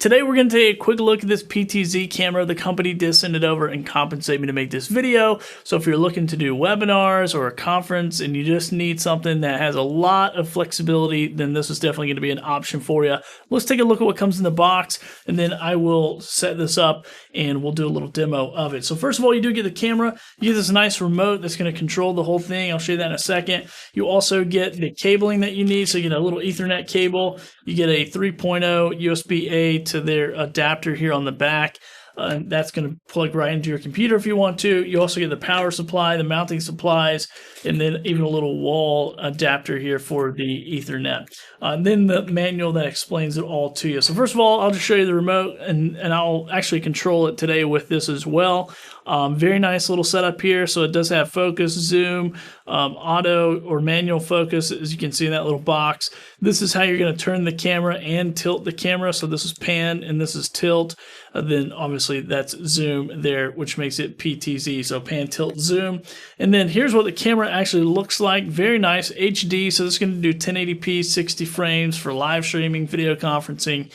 Today we're going to take a quick look at this PTZ camera. The company did send it over and compensate me to make this video. So if you're looking to do webinars or a conference and you just need something that has a lot of flexibility, then this is definitely going to be an option for you. Let's take a look at what comes in the box, and then I will set this up and we'll do a little demo of it. So first of all, you do get the camera. You get this nice remote that's going to control the whole thing. I'll show you that in a second. You also get the cabling that you need. So you get a little Ethernet cable. You get a 3.0 USB-A to their adapter here on the back. That's going to plug right into your computer if you want to. You also get the power supply, the mounting supplies, and then even a little wall adapter here for the Ethernet. And then the manual that explains it all to you. So first of all, I'll just show you the remote, and I'll actually control it today with this as well. Very nice little setup here. So it does have focus, zoom, auto or manual focus, as you can see in that little box. This is how you're going to turn the camera and tilt the camera. So this is pan and this is tilt. Then obviously that's zoom there, which makes it PTZ. So pan, tilt, zoom. And then here's what the camera actually looks like. Very nice HD. So this is going to do 1080p, 60 frames for live streaming, video conferencing,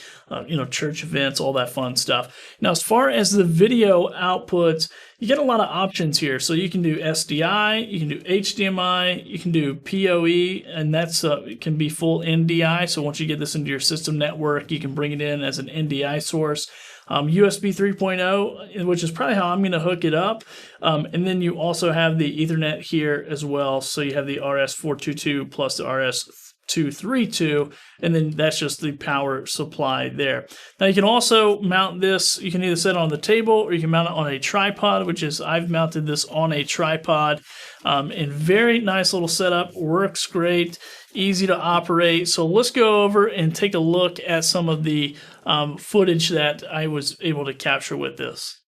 church events, all that fun stuff. Now, as far as the video outputs, you get a lot of options here. So you can do SDI, you can do HDMI, you can do PoE, and that's it can be full NDI. So once you get this into your system network, you can bring it in as an NDI source. USB 3.0, which is probably how I'm going to hook it up. And then you also have the Ethernet here as well. So you have the RS422 plus the RS232, and then that's just the power supply there. Now you can also mount this. You can either set it on the table or you can mount it on a tripod, which is I've mounted this on a tripod. And very nice little setup, works great, easy to operate. So let's go over and take a look at some of the footage that I was able to capture with this.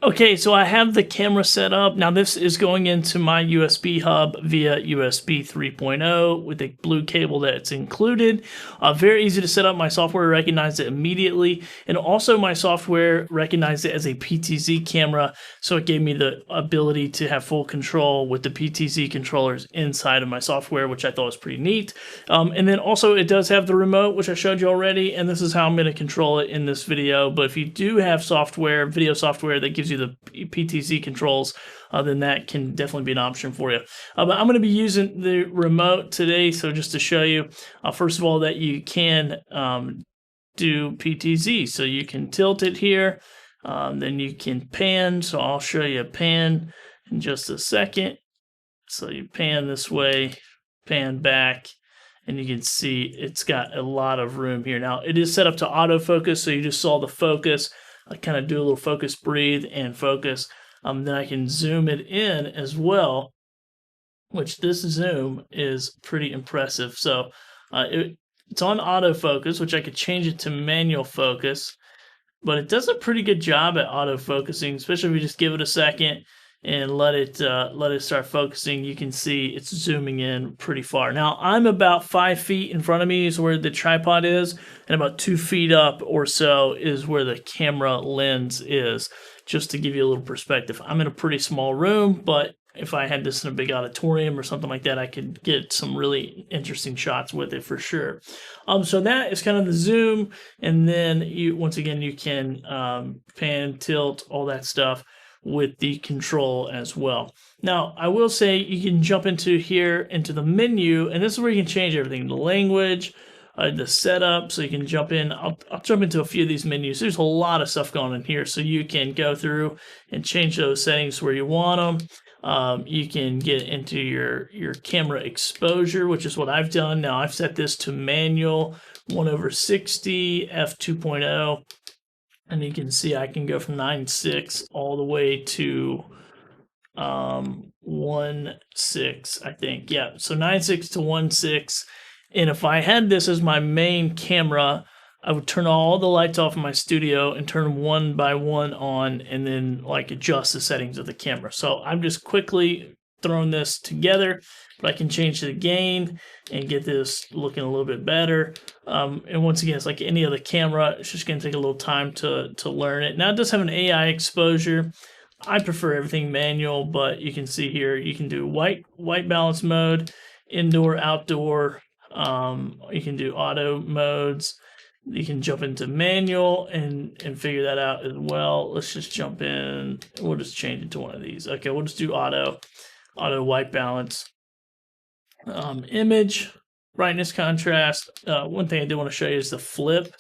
Okay, so I have the camera set up. Now this is going into my USB hub via USB 3.0 with a blue cable that's included. Very easy to set up. My software recognized it immediately. And also my software recognized it as a PTZ camera. So it gave me the ability to have full control with the PTZ controllers inside of my software, which I thought was pretty neat. And then also it does have the remote, which I showed you already. And this is how I'm going to control it in this video. But if you do have software, video software that gives you the PTZ controls, then that can definitely be an option for you. But I'm going to be using the remote today. So just to show you, first of all, that you can do PTZ. So you can tilt it here, then you can pan. So I'll show you a pan in just a second. So you pan this way, pan back, and you can see it's got a lot of room here. Now it is set up to autofocus, so you just saw the focus. I kind of do a little focus, breathe, and focus. Then I can zoom it in as well, which this zoom is pretty impressive. So it's on autofocus, which I could change it to manual focus, but it does a pretty good job at autofocusing, especially if you just give it a second and let it start focusing. You can see it's zooming in pretty far. Now I'm about 5 feet in front of me is where the tripod is, and about 2 feet up or so is where the camera lens is, just to give you a little perspective. I'm in a pretty small room, but if I had this in a big auditorium or something like that, I could get some really interesting shots with it for sure. So that is kind of the zoom, and then once again you can pan, tilt, all that stuff with the control as well. Now, I will say you can jump into the menu, and this is where you can change everything. The language, the setup, so you can jump in. I'll jump into a few of these menus. There's a lot of stuff going on here, so you can go through and change those settings where you want them. You can get into your camera exposure, which is what I've done. Now, I've set this to manual 1/60, f2.0. And you can see I can go from 9.6 all the way to 1.6, I think. Yeah, so 9.6 to 1.6. And if I had this as my main camera, I would turn all the lights off in my studio and turn them one by one on, and then adjust the settings of the camera. So I'm just quickly throwing this together, but I can change the gain and get this looking a little bit better. And once again, it's like any other camera. It's just going to take a little time to learn it. Now it does have an AI exposure. I prefer everything manual, but you can see here you can do white balance mode, indoor, outdoor. You can do auto modes. You can jump into manual and figure that out as well. Let's just jump in. We'll just change it to one of these. Okay, we'll just do auto white balance. Image, brightness, contrast. One thing I do want to show you is the flip.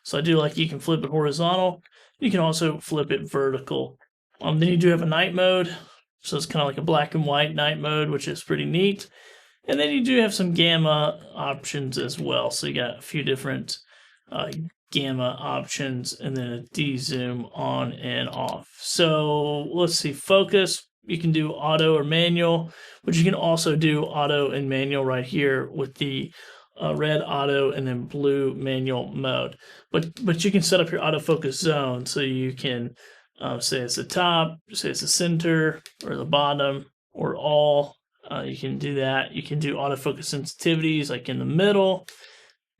So I do like you can flip it horizontal. You can also flip it vertical. Then you do have a night mode. So it's kind of like a black and white night mode, which is pretty neat. And then you do have some gamma options as well. So you got a few different gamma options, and then a de-zoom on and off. So let's see, focus. You can do auto or manual, but you can also do auto and manual right here with the red auto and then blue manual mode. But you can set up your autofocus zone, so you can say it's the top, say it's the center, or the bottom, or all. You can do that. You can do autofocus sensitivities like in the middle,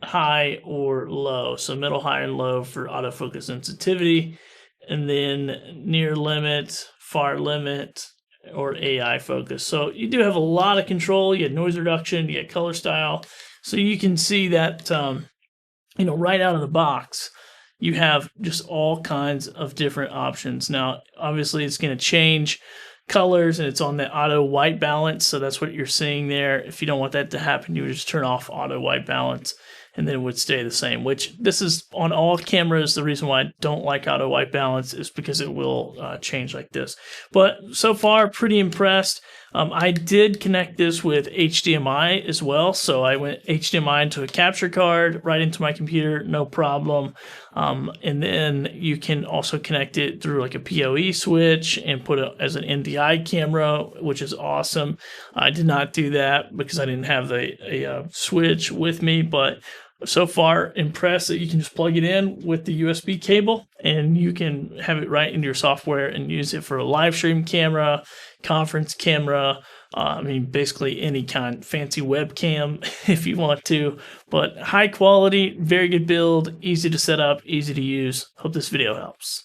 high, or low. So middle, high, and low for autofocus sensitivity, and then near limit, far limit, or AI focus. So you do have a lot of control. You get noise reduction, you get color style. So you can see that, right out of the box, you have just all kinds of different options. Now, obviously, it's going to change colors, and it's on the auto white balance. So that's what you're seeing there. If you don't want that to happen, you would just turn off auto white balance, and then it would stay the same, which this is on all cameras. The reason why I don't like auto white balance is because it will change like this. But so far, pretty impressed. I did connect this with HDMI as well. So I went HDMI into a capture card, right into my computer, no problem. And then you can also connect it through like a PoE switch and put it as an NDI camera, which is awesome. I did not do that because I didn't have a switch with me, but so far impressed that you can just plug it in with the USB cable and you can have it right into your software and use it for a live stream camera, conference camera, basically any kind, fancy webcam if you want to, but high quality, very good build, easy to set up, easy to use. Hope this video helps.